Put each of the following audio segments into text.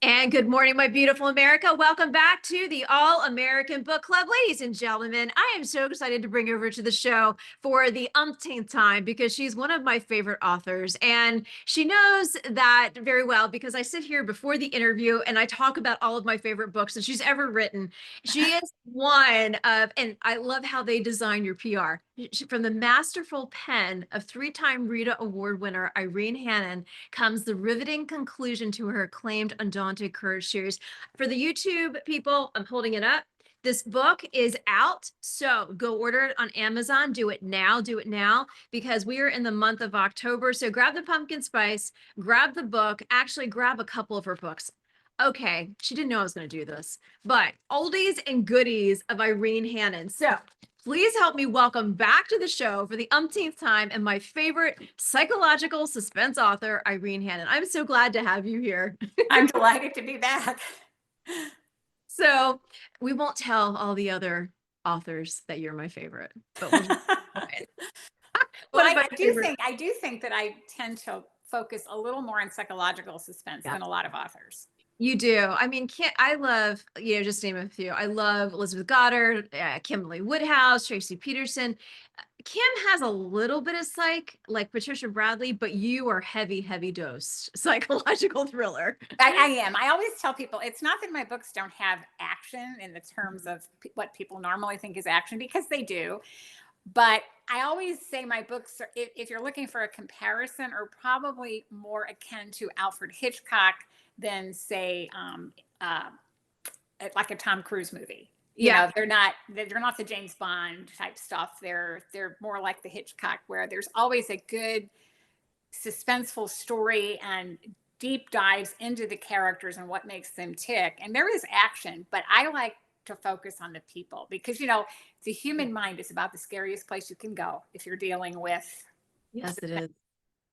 And good morning, my beautiful America. Welcome back to the All American Book Club. Ladies and gentlemen, I am so excited to bring over to the show for the umpteenth time because she's one of my favorite authors. And she knows that very well because I sit here before the interview and I talk about all of my favorite books that she's ever written. She is one of, and I love how they design your PR. From the masterful pen of three-time RITA Award winner Irene Hannon comes the riveting conclusion to her acclaimed Undaunted Courage series. For the YouTube people, I'm holding it up. This book is out, so go order it on Amazon. Do it now, because we are in the month of October. So grab the pumpkin spice, grab the book, actually grab a couple of her books. Okay, she didn't know I was going to do this, but oldies and goodies of Irene Hannon. So please help me welcome back to the show for the umpteenth time and my favorite psychological suspense author, Irene Hannon. I'm so glad to have you here. I'm delighted to be back. So we won't tell all the other authors that you're my favorite, but we'll just Well, I do think that I tend to focus a little more on psychological suspense Yeah. than a lot of authors. You do. I mean, I love, just name a few. I love Elizabeth Goddard, Kimberly Woodhouse, Tracy Peterson. Kim has a little bit of psych, like Patricia Bradley, but you are heavy, heavy dose psychological thriller. I am. I always tell people it's not that my books don't have action in the terms of what people normally think is action, because they do. But I always say my books, if you're looking for a comparison, are probably more akin to Alfred Hitchcock than, say, like a Tom Cruise movie. You know, they're not the James Bond type stuff. They're more like the Hitchcock, where there's always a good suspenseful story and deep dives into the characters and what makes them tick. And there is action, but I like to focus on the people, because the human mind is about the scariest place you can go if you're dealing with. Yes, it is.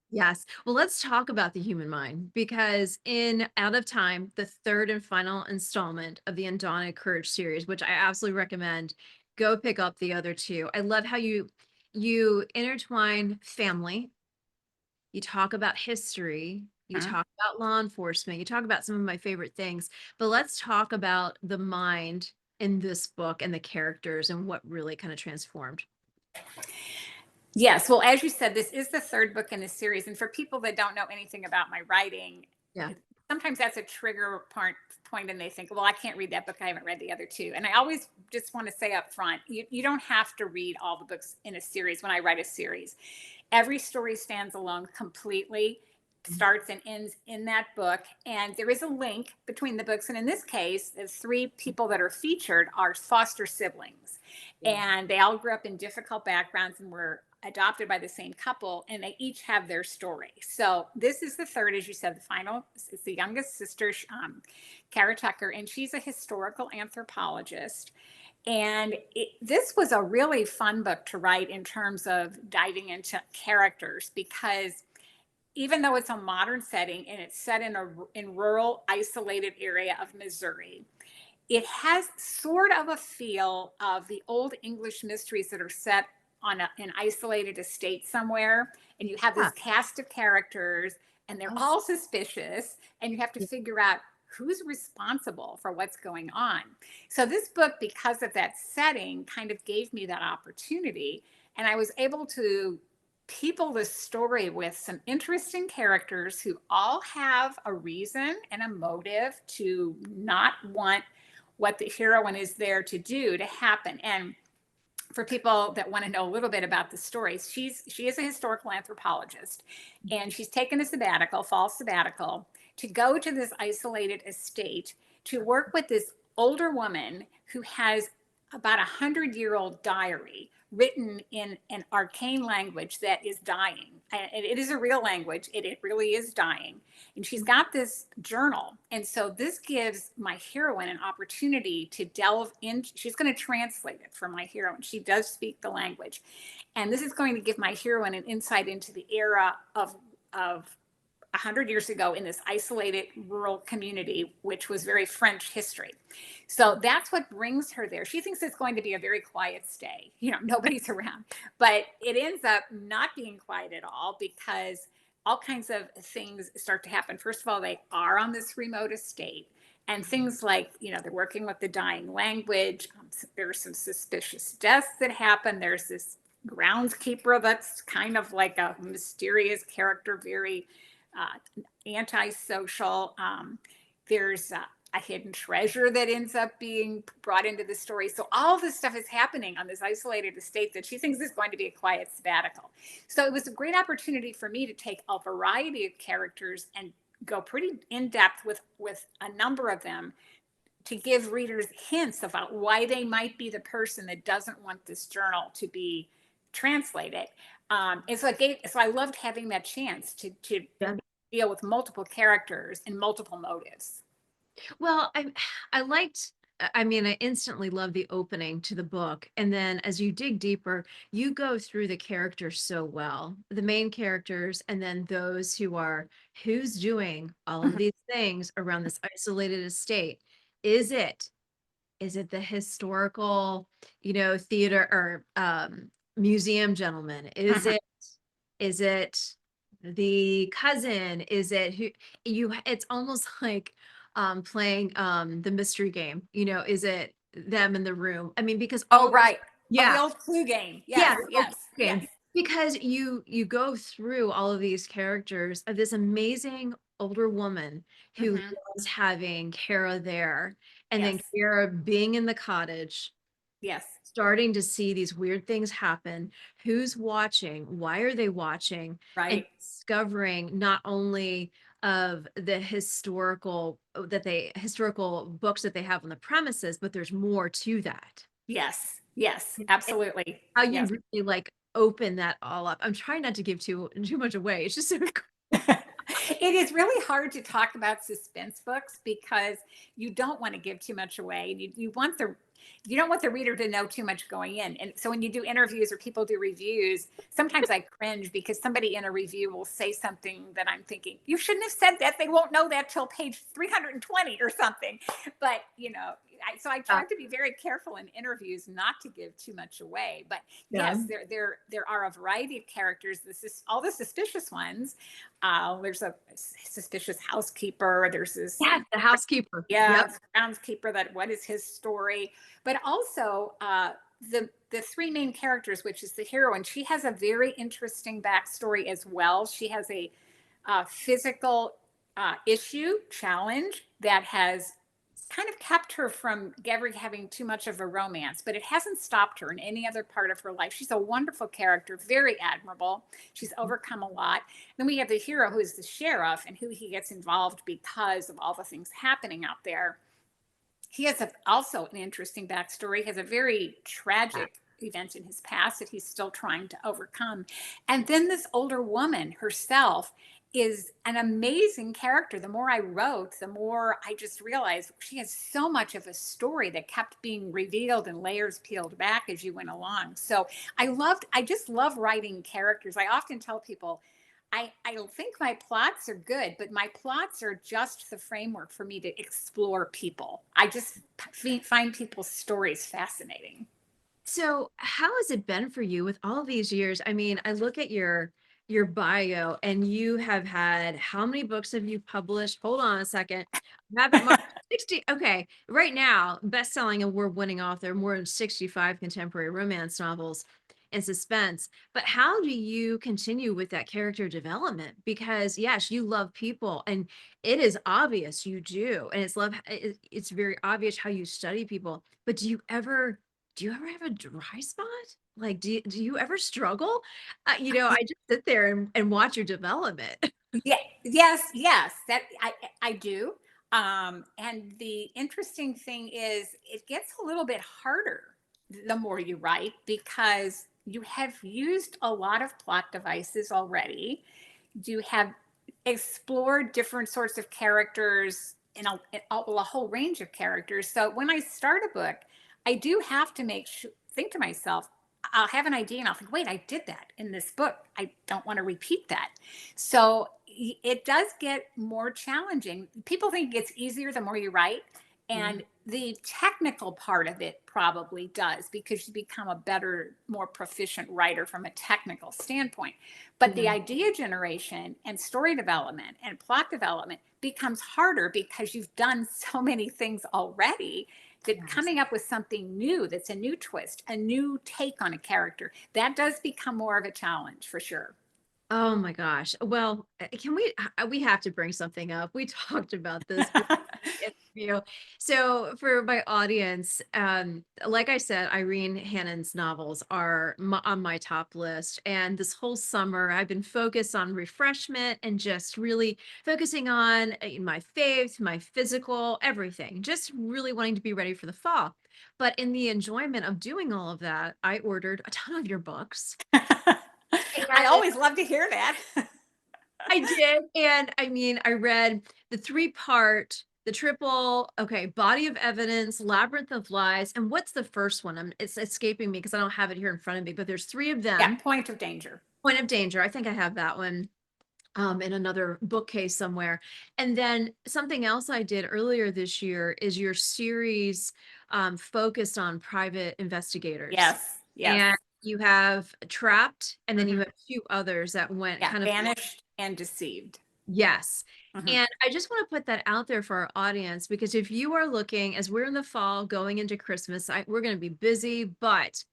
Yes. Well, let's talk about the human mind, because in Out of Time, the third and final installment of the Undaunted Courage series, which I absolutely recommend, go pick up the other two. I love how you intertwine family, you talk about history, you talk about law enforcement, you talk about some of my favorite things, but let's talk about the mind in this book and the characters and what really kind of transformed. Yes. Well, as you said, this is the third book in the series. And for people that don't know anything about my writing, Yeah. sometimes that's a trigger point, and they think, well, I can't read that book, I haven't read the other two. And I always just want to say up front, you don't have to read all the books in a series. When I write a series, every story stands alone completely, starts and ends in that book. And there is a link between the books. And in this case, the three people that are featured are foster siblings. And they all grew up in difficult backgrounds and were adopted by the same couple, and they each have their story. So this is the third, as you said, the final. It's the youngest sister, Cara Tucker, and she's a historical anthropologist. And this was a really fun book to write in terms of diving into characters, because even though it's a modern setting and it's set in rural, isolated area of Missouri, it has sort of a feel of the old English mysteries that are set on an isolated estate somewhere. And you have this cast of characters, and they're all suspicious, and you have to figure out who's responsible for what's going on. So this book, because of that setting, kind of gave me that opportunity. And I was able to people the story with some interesting characters who all have a reason and a motive to not want what the heroine is there to do to happen. And for people that want to know a little bit about the story, she is a historical anthropologist, and she's taken a fall sabbatical, to go to this isolated estate to work with this older woman who has about 100-year-old diary written in an arcane language that is dying. And it is a real language. It really is dying. And she's got this journal. And so this gives my heroine an opportunity to delve in. She's going to translate it for my heroine. She does speak the language. And this is going to give my heroine an insight into the era of 100 years ago in this isolated rural community, which was very French history. So that's what brings her there. She thinks it's going to be a very quiet stay. Nobody's around, but it ends up not being quiet at all, because all kinds of things start to happen. First of all, they are on this remote estate. And things like, they're working with the dying language. There's some suspicious deaths that happen. There's this groundskeeper that's kind of like a mysterious character, very antisocial. There's a hidden treasure that ends up being brought into the story. So all this stuff is happening on this isolated estate that she thinks is going to be a quiet sabbatical. So it was a great opportunity for me to take a variety of characters and go pretty in depth with a number of them to give readers hints about why they might be the person that doesn't want this journal to be translated. And so I loved having that chance to Yeah. deal with multiple characters and multiple motives. Well, I liked, I mean, I instantly love the opening to the book. And then as you dig deeper, you go through the characters so well, the main characters, and then those who's doing all of Mhm. these things around this isolated estate. Is it, is it the historical, theater or museum gentleman? Mhm. Is it the cousin? Is it who it's almost like playing the mystery game, is it them in the room? I mean, because Oh, all right. Oh, the yeah, old clue game. yeah, Yes, the old yes, game. yes. Because you go through all of these characters of this amazing older woman who Hmm. loves having Cara there, and then Yes, Cara being in the cottage, yes, starting to see these weird things happen. Who's watching? Why are they watching? And right. discovering not only of the historical books that they have on the premises, but there's more to that. Yes, yes, And absolutely. how you Yes. really like open that all up. I'm trying not to give too much away. It's just so It is really hard to talk about suspense books because you don't want to give too much away. You don't want the reader to know too much going in. And so when you do interviews or people do reviews, sometimes I cringe because somebody in a review will say something that I'm thinking, you shouldn't have said that. They won't know that till page 320 or something. But, so I try to be very careful in interviews not to give too much away. But yeah. yes, there are a variety of characters. This is all the suspicious ones. There's a suspicious housekeeper. There's this, Yeah, the housekeeper. yeah, Yep. groundskeeper. That what is his story? But also the three main characters, which is the heroine. She has a very interesting backstory as well. She has a physical issue challenge that has kind of kept her from ever having too much of a romance, but it hasn't stopped her in any other part of her life. She's a wonderful character, very admirable. She's overcome a lot. Then we have the hero who is the sheriff and who he gets involved because of all the things happening out there. He has also an interesting backstory. He has a very tragic event in his past that he's still trying to overcome. And then this older woman herself is an amazing character. The more I wrote, the more I just realized she has so much of a story that kept being revealed and layers peeled back as you went along. So I just love writing characters. I often tell people, I don't think my plots are good, but my plots are just the framework for me to explore people. I just find people's stories fascinating. So, how has it been for you with all these years? I mean, I look at your bio and you have had how many books have you published? Hold on a second. I have it marked 60. Okay. Right now, best-selling award-winning author, more than 65 contemporary romance novels and suspense. But how do you continue with that character development? Because yes, you love people and it is obvious you do. And it's very obvious how you study people. But do you ever have a dry spot? Like, do you ever struggle? I just sit there and watch your development. Yeah, yes, yes, that I do. And the interesting thing is, it gets a little bit harder the more you write because you have used a lot of plot devices already. You have explored different sorts of characters in a whole range of characters. So when I start a book, I do have to think to myself, I'll have an idea and I'll think, wait, I did that in this book. I don't want to repeat that. So it does get more challenging. People think it gets easier the more you write. And the technical part of it probably does, because you become a better, more proficient writer from a technical standpoint. But the Yeah. idea generation and story development and plot development becomes harder because you've done so many things already, that Yes. coming up with something new, that's a new twist, a new take on a character, that does become more of a challenge for sure. Oh my gosh. Well, can we have to bring something up. We talked about this before the interview. So for my audience, like I said, Irene Hannon's novels are on my top list. And this whole summer, I've been focused on refreshment and just really focusing on my faith, my physical, everything, just really wanting to be ready for the fall. But in the enjoyment of doing all of that, I ordered a ton of your books. I always love to hear that. I did, and I mean, I read the three-part, the triple, okay, Body of Evidence, Labyrinth of Lies, and what's the first one? It's escaping me because I don't have it here in front of me, but there's three of Yeah, them. point of danger. Point of Danger, I think I have that one in another bookcase somewhere. And then something else I did earlier this year is your series focused on private investigators. Yes, yes. And you have Trapped, and then you Mhm. have two others that went Yeah, kind of. vanished and deceived. Yes. Mhm. And I just want to put that out there for our audience because if you are looking, as we're in the fall going into Christmas, we're going to be busy, but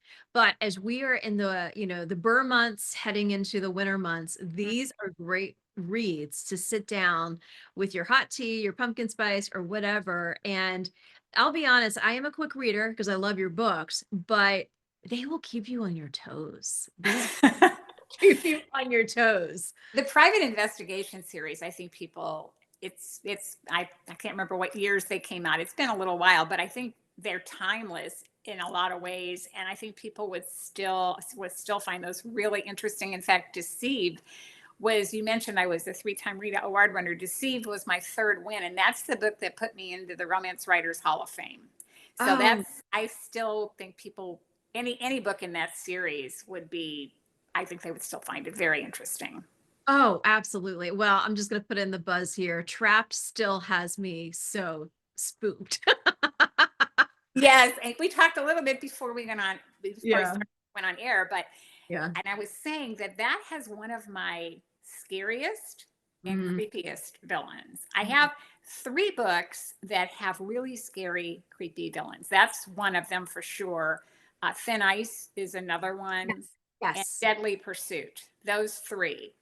as we are in the, the burr months heading into the winter months, Mhm. these are great reads to sit down with your hot tea, your pumpkin spice, or whatever. And I'll be honest, I am a quick reader because I love your books, but they will keep you on your toes. These keep you on your toes. The private investigation series, I think people, I can't remember what years they came out. It's been a little while, but I think they're timeless in a lot of ways, and I think people would still find those really interesting. In fact, Deceived was, you mentioned I was a three-time Rita Award winner. Deceived was my third win, and that's the book that put me into the Romance Writers Hall of Fame. So Oh, I still think people, any book in that series would be, I think they would still find it very interesting. Oh, absolutely. Well, I'm just going to put in the buzz here. Trapped still has me so spooked. Yes, and we talked a little bit before I Yeah. went on air, but Yeah. and I was saying that that has one of my scariest and Mhm. creepiest villains. I Mhm. have three books that have really scary, creepy villains. That's one of them for sure. Thin Ice is another one, Yes. and Yes. Deadly Pursuit. Those three.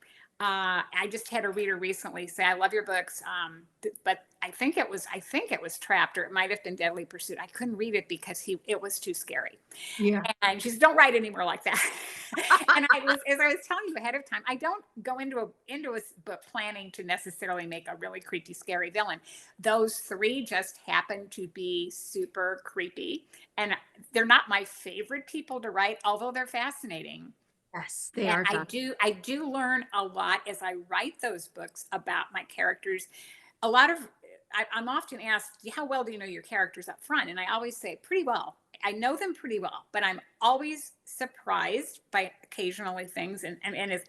I just had a reader recently say, "I love your books," but I think it was Trapped, or it might have been Deadly Pursuit. I couldn't read it because it was too scary. Yeah. And she said, "Don't write anymore like that." And as I was telling you ahead of time, I don't go into a book planning to necessarily make a really creepy, scary villain. Those three just happen to be super creepy, and they're not my favorite people to write, although they're fascinating. Yes, they And are fun. I do learn a lot as I write those books about my characters. A lot of I'm often asked, how well do you know your characters up front? And I always say, pretty well. I know them pretty well, but I'm always surprised by occasionally things. And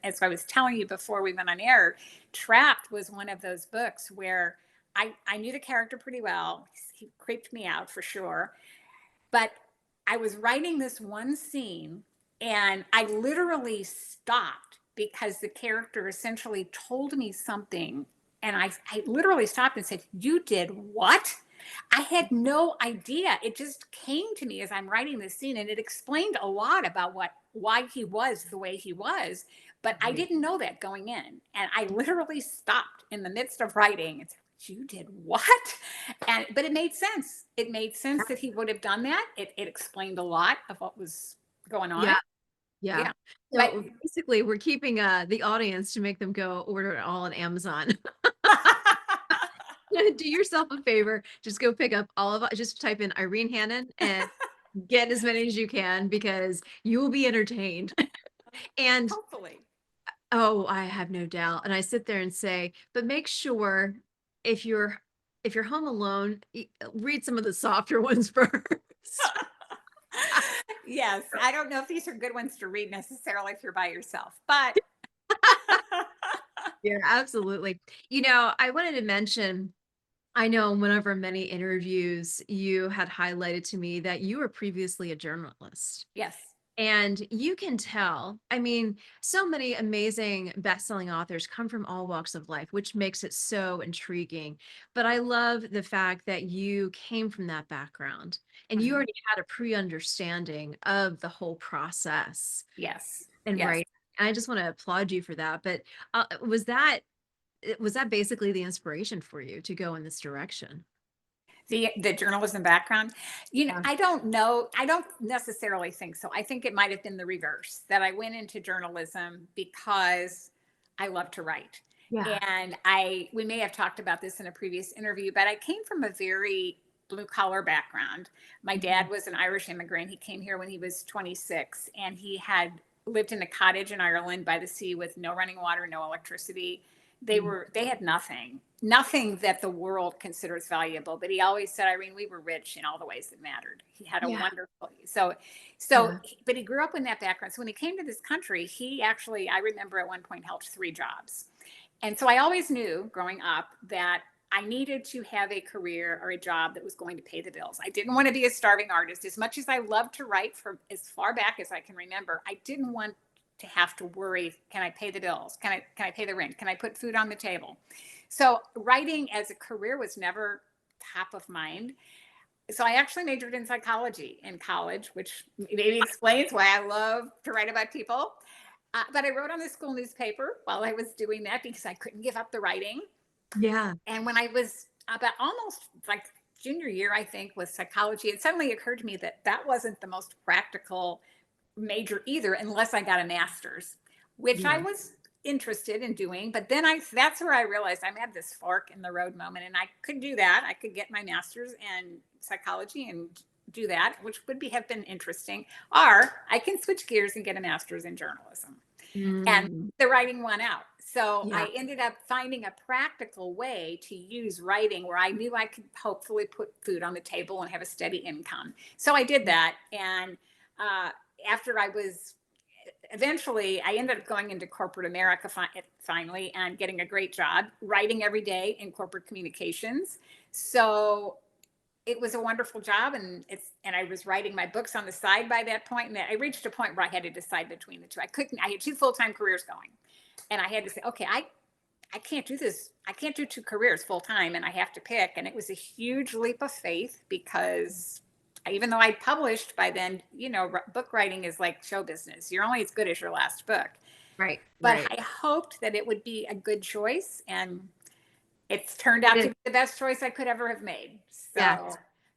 as I was telling you before we went on air, Trapped was one of those books where I knew the character pretty well. He creeped me out for sure. But I was writing this one scene, and I literally stopped because the character essentially told me something. And I literally stopped and said, "You did what?" I had no idea. It just came to me as I'm writing this scene, and it explained a lot about why he was the way he was. But I Right. didn't know that going in. And I literally stopped in the midst of writing and said, "You did what?" And but it made sense. It made sense that he would have done that. It explained a lot of what was going on. Yeah. Yeah. Yeah. But So basically, we're keeping the audience to make them go order it all on Amazon. Do yourself a favor. Just go pick up all of just type in Irene Hannon and get as many as you can because you will be entertained. And hopefully. oh, I have no doubt. And I sit there and say, but make sure if you're if you're home alone, read some of the softer ones first. Yes, I don't know if these are good ones to read necessarily if you're by yourself, but Yeah, absolutely. I wanted to mention I know in one of our many interviews, you had highlighted to me that you were previously a journalist. Yes. And you can tell, I mean, so many amazing best-selling authors come from all walks of life, which makes it so intriguing. But I love the fact that you came from that background and you Mhm. already had a pre-understanding of the whole process Yes. and Yes. right. And I just want to applaud you for that. But was that basically the inspiration for you to go in this direction? The journalism background, Yeah. I don't know. I don't necessarily think so. I think it might have been the reverse, that I went into journalism because I love to write. Yeah. And we may have talked about this in a previous interview, but I came from a very blue collar background. My Mhm. dad was an Irish immigrant. He came here when he was 26, and he had lived in a cottage in Ireland by the sea with no running water, no electricity. Mhm. They had nothing that the world considers valuable. But he always said, Irene, we were rich in all the ways that mattered. He had a Yeah. wonderful, Yeah. but he grew up in that background. So when he came to this country, he actually, I remember at one point, held 3 jobs. And so I always knew growing up that I needed to have a career or a job that was going to pay the bills. I didn't want to be a starving artist. As much as I loved to write from as far back as I can remember, I didn't want to have to worry, can I pay the bills? Can I pay the rent? Can I put food on the table? So writing as a career was never top of mind. So I actually majored in psychology in college, which maybe explains why I love to write about people. But I wrote on the school newspaper while I was doing that because I couldn't give up the writing. Yeah. And when I was about almost like junior year, I think, with psychology, it suddenly occurred to me that that wasn't the most practical major either, unless I got a master's, which I Yeah. was interested in doing. But then that's where I realized I'm at this fork in the road moment, and I could do that. I could get my master's in psychology and do that, which have been interesting. Or I can switch gears and get a master's in journalism, and Mm. the writing won out. So Yeah. I ended up finding a practical way to use writing where I knew I could hopefully put food on the table and have a steady income. So I did that. And uh, after I was eventually, I ended up going into corporate America finally and getting a great job writing every day in corporate communications. So it was a wonderful job, and I was writing my books on the side by that point, and I reached a point where I had to decide between the two. I had 2 full-time careers going, and I had to say, okay, I can't do this. I can't do 2 careers full time, and I have to pick. And it was a huge leap of faith because even though I'd published by then, book writing is like show business. You're only as good as your last book. Right. But Right. I hoped that it would be a good choice, and it's turned It out to is. be the best choice I could ever have made. Yes.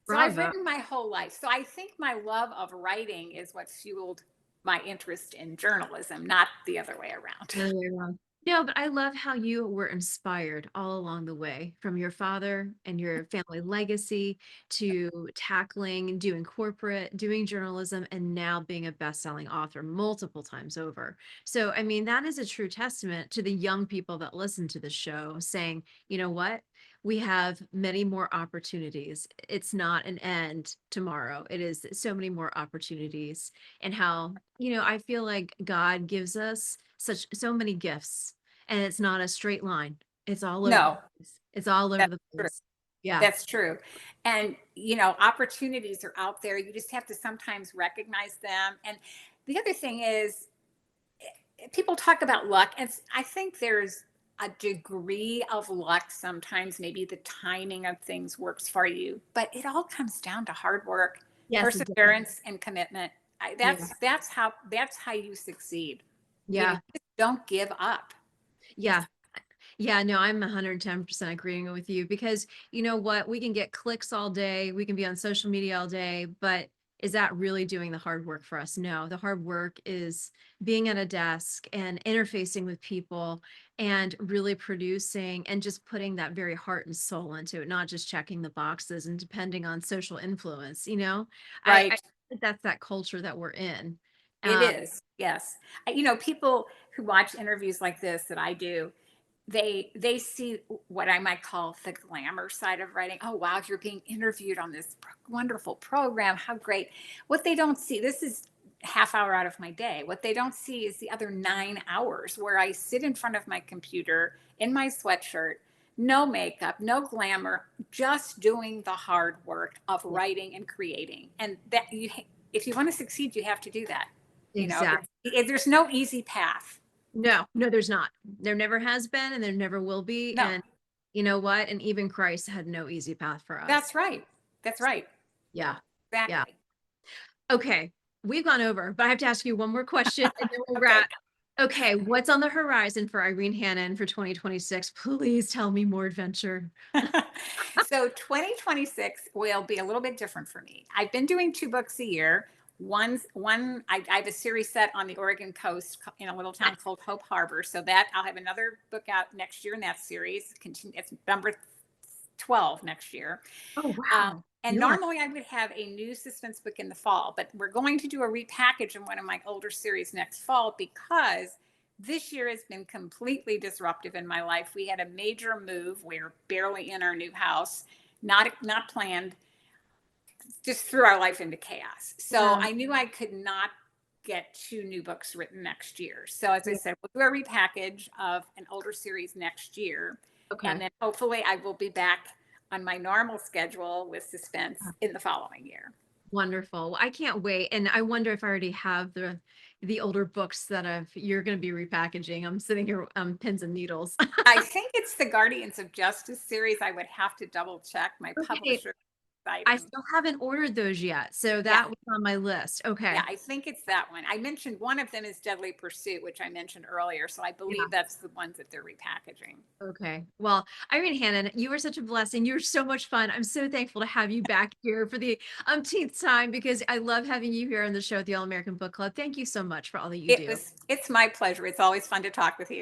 So I've Bravo. written my whole life. So I think my love of writing is what fueled my interest in journalism, not the other way around. The other way around. No, but I love how you were inspired all along the way from your father and your family legacy to tackling, doing corporate, doing journalism, and now being a best-selling author multiple times over. So, I mean, that is a true testament to the young people that listen to the show saying, you know what? We have many more opportunities. It's not an end tomorrow. It is so many more opportunities and how, I feel like God gives us so many gifts and it's not a straight line. It's all over the No, place. It's all over that's the true. place. Yeah. That's true. And, opportunities are out there. You just have to sometimes recognize them. And the other thing is, people talk about luck, and I think there's a degree of luck sometimes. Maybe the timing of things works for you, but it all comes down to hard work, Yes, it does. perseverance, and commitment. Yeah. That's how you succeed. Yeah. Just don't give up. Yeah. Yeah, no, I'm 110% agreeing with you because you know what? We can get clicks all day, we can be on social media all day, but is that really doing the hard work for us? No, the hard work is being at a desk and interfacing with people and really producing and just putting that very heart and soul into it, not just checking the boxes and depending on social influence. I Right. think that's that culture that we're in. It Uh, is. Yes. People who watch interviews like this that I do, they see what I might call the glamour side of writing. Oh wow, you're being interviewed on this wonderful program. How great. What they don't see, this is half hour out of my day. What they don't see is the other 9 hours where I sit in front of my computer in my sweatshirt, no makeup, no glamour, just doing the hard work of writing and creating. And that if you want to succeed, you have to do that. You know, Exactly. there's no easy path. No, no, there's not. There never has been, and there never will be. No, And you know what? And even Christ had no easy path for us. that's right. That's right. Yeah. Yeah. Exactly. Okay. We've gone over, but I have to ask you one more question and then we'll Okay. wrap. Okay. What's on the horizon for Irene Hannon for 2026? Please tell me more adventure. So 2026 will be a little bit different for me. I've been doing 2 books a year. I have a series set on the Oregon coast in a little town called Hope Harbor. So that I'll have another book out next year in that series. It's number 12 next year. Oh, wow. And You're like, normally I would have a new suspense book in the fall, but we're going to do a repackage in one of my older series next fall because this year has been completely disruptive in my life. We had a major move. We're barely in our new house, not planned, just threw our life into chaos. So yeah. I knew I could not get 2 new books written next year. So as I Yeah. said, we'll do a repackage of an older series next year. And Okay. then hopefully I will be back on my normal schedule with suspense in the following year. Wonderful. Well, I can't wait. And I wonder if I already have the older books that you're going to be repackaging. I'm sitting here pins and needles. I think it's the Guardians of Justice series. I would have to double check my Okay. publisher I exciting. still haven't ordered those yet. So Yeah. that was on my list. Yeah, Okay. I think it's that one. I mentioned one of them is Deadly Pursuit, which I mentioned earlier. So I Yeah. believe that's the ones that they're repackaging. Okay. Well, Irene Hannon, you were such a blessing. You were so much fun. I'm so thankful to have you back here for the umpteenth time because I love having you here on the show at the All American Book Club. Thank you so much for all that you do. It's my pleasure. It's always fun to talk with you.